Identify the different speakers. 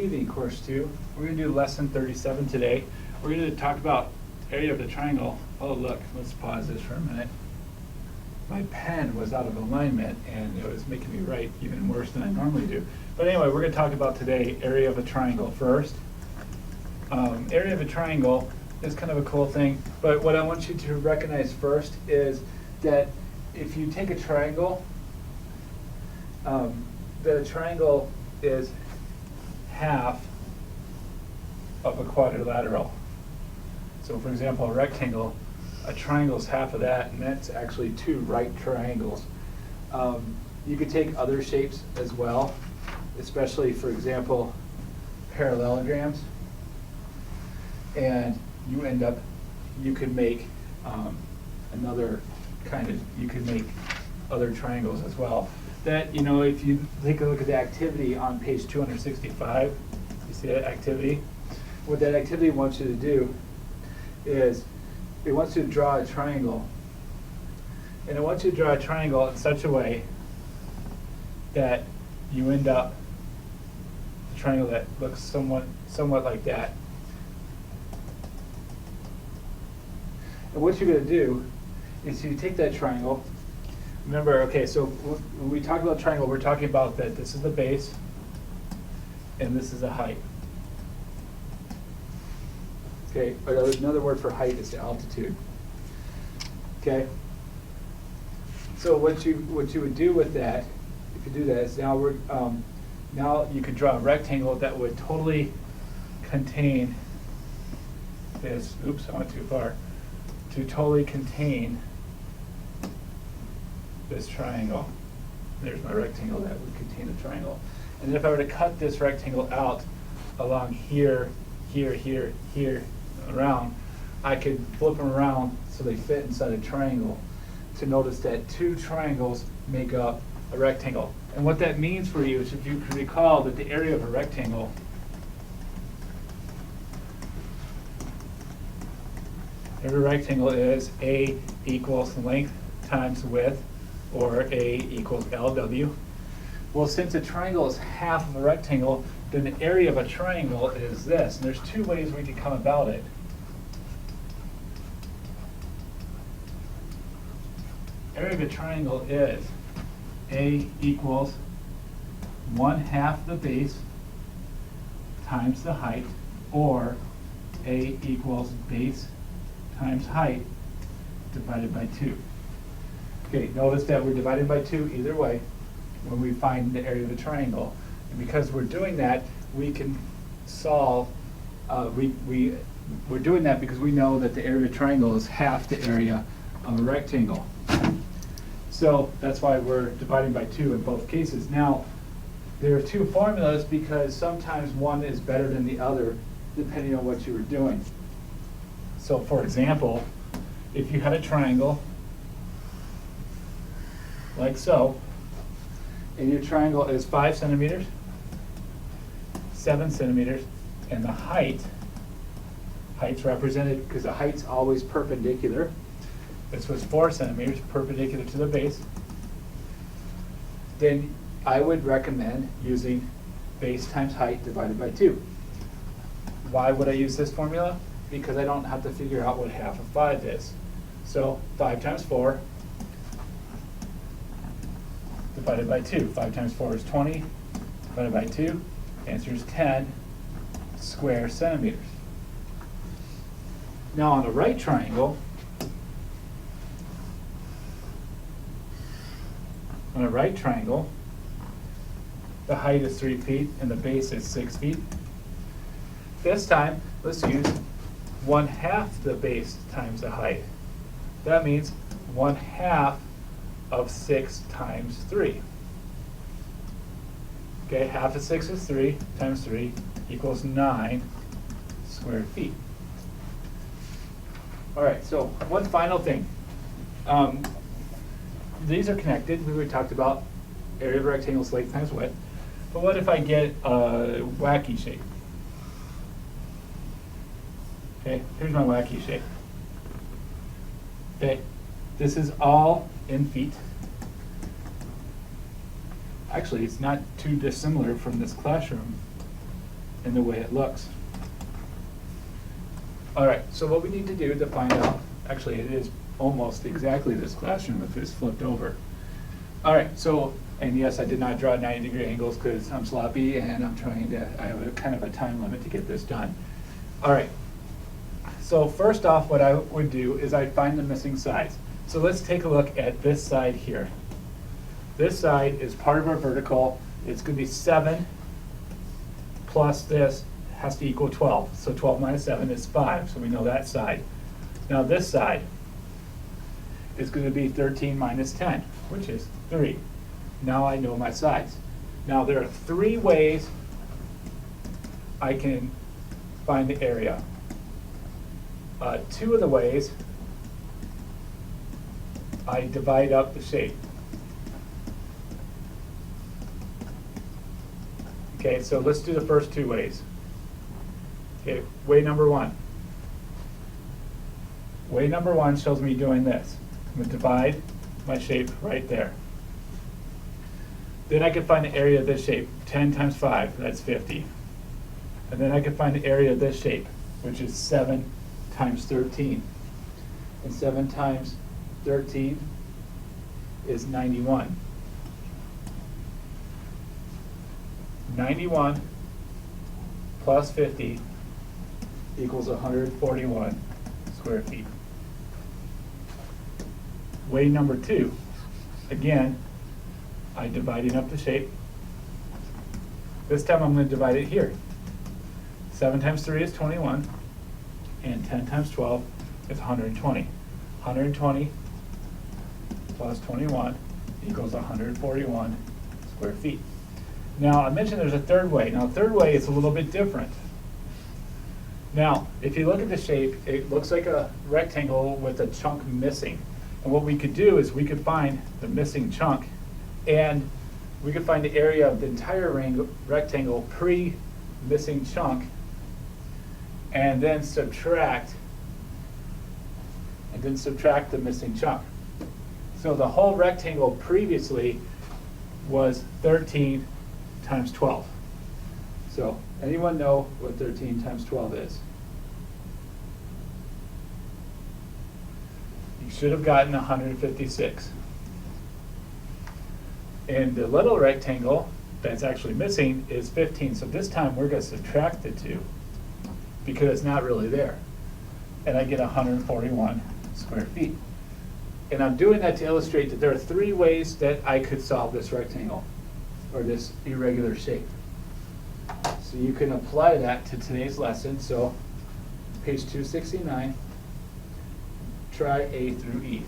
Speaker 1: evening, course 2. We're going to do lesson 37 today. We're going to talk about area of the triangle. Oh look, let's pause this for a minute. My pen was out of alignment and it was making me write even worse than I normally do. But anyway, we're going to talk about today area of a triangle first. Area of a triangle is kind of a cool thing, but what I want you to recognize first is that if you take a triangle, the triangle is half of a quadrilateral. So for example, a rectangle, a triangle is half of that, and that's actually two right triangles. You could take other shapes as well, especially, for example, parallelograms, and you could make another kind of, you could make other triangles as well. That, if you take a look at the activity on page 265, you see that activity? What that activity wants you to do is it wants you to draw a triangle. And it wants you to draw a triangle in such a way that you end up a triangle that looks somewhat like that. And what you're going to do is you take that triangle. Remember, okay, so when we talk about triangle, we're talking about that this is the base and this is the height. Okay, another word for height is the altitude. Okay? So what you would do with that, if you do that, is now you could draw a rectangle that would totally contain this. Oops, I went too far. To totally contain this triangle. There's my rectangle that would contain the triangle. And then if I were to cut this rectangle out along here, here, here, here, around, I could flip them around so they fit inside a triangle to notice that two triangles make up a rectangle. And what that means for you is, if you can recall that the area of a rectangle every rectangle is A equals length times width, or A equals LW. Well, since a triangle is half of a rectangle, then the area of a triangle is this. And there's two ways we can come about it. Area of a triangle is A equals 1/2 the base times the height, or A equals base times height divided by 2. Okay, notice that we're divided by 2 either way when we find the area of a triangle. And because we're doing that, we can solve, we're doing that because we know that the area of a triangle is half the area of a rectangle. So that's why we're dividing by 2 in both cases. Now, there are two formulas because sometimes one is better than the other depending on what you were doing. So for example, if you had a triangle like so, and your triangle is 5 centimeters, 7 centimeters, and the height's represented because the height's always perpendicular. This was 4 centimeters, perpendicular to the base. Then I would recommend using base times height divided by 2. Why would I use this formula? Because I don't have to figure out what half of 5 is. So 5 times 4 divided by 2. 5 times 4 is 20, divided by 2. Answer is 10 square centimeters. Now on a right triangle, the height is 3 feet and the base is 6 feet. This time, let's use 1/2 the base times the height. That means 1/2 of 6 times 3. Okay, half of 6 is 3 times 3 equals 9 square feet. All right, so one final thing. These are connected. We already talked about area of rectangles, length times width. But what if I get a wacky shape? Okay, here's my wacky shape. Okay, this is all in feet. Actually, it's not too dissimilar from this classroom. in the way it looks. All right, so what we need to do to find out, actually it is almost exactly this classroom if it's flipped over. All right, so, and yes, I did not draw 90-degree angles because I'm sloppy and I'm trying to, I have a kind of a time limit to get this done. All right, so first off, what I would do is I'd find the missing sides. So let's take a look at this side here. This side is part of our vertical. It's going to be 7 plus this has to equal 12. So 12 minus 7 is 5, so we know that side. Now this side is going to be 13 minus 10, which is 3. Now I know my sides. Now there are 3 ways I can find the area. 2 of the ways I divide up the shape. Okay, so let's do the first 2 ways. Okay, way number 1. Way number 1 shows me doing this. I'm going to divide my shape right there. Then I can find the area of this shape. 10 times 5, that's 50. And then I can find the area of this shape, which is 7 times 13. And 7 times 13 is 91. 91 plus 50 equals 141 square feet. Way number 2, again, I'm dividing up the shape. This time I'm going to divide it here. 7 times 3 is 21, and 10 times 12 is 120. 120 plus 21 equals 141 square feet. Now, I mentioned there's a third way. Now, the third way is a little bit different. Now, if you look at the shape, it looks like a rectangle with a chunk missing. And what we could do is we could find the missing chunk, and we could find the area of the entire rectangle pre-missing chunk, and then subtract the missing chunk. So the whole rectangle previously was 13 times 12. So anyone know what 13 times 12 is? You should have gotten 156. And the little rectangle that's actually missing is 15. So this time we're going to subtract the 2 because it's not really there. And I get 141 square feet. And I'm doing that to illustrate that there are 3 ways that I could solve this rectangle or this irregular shape. So you can apply that to today's lesson. So page 269, try A through E.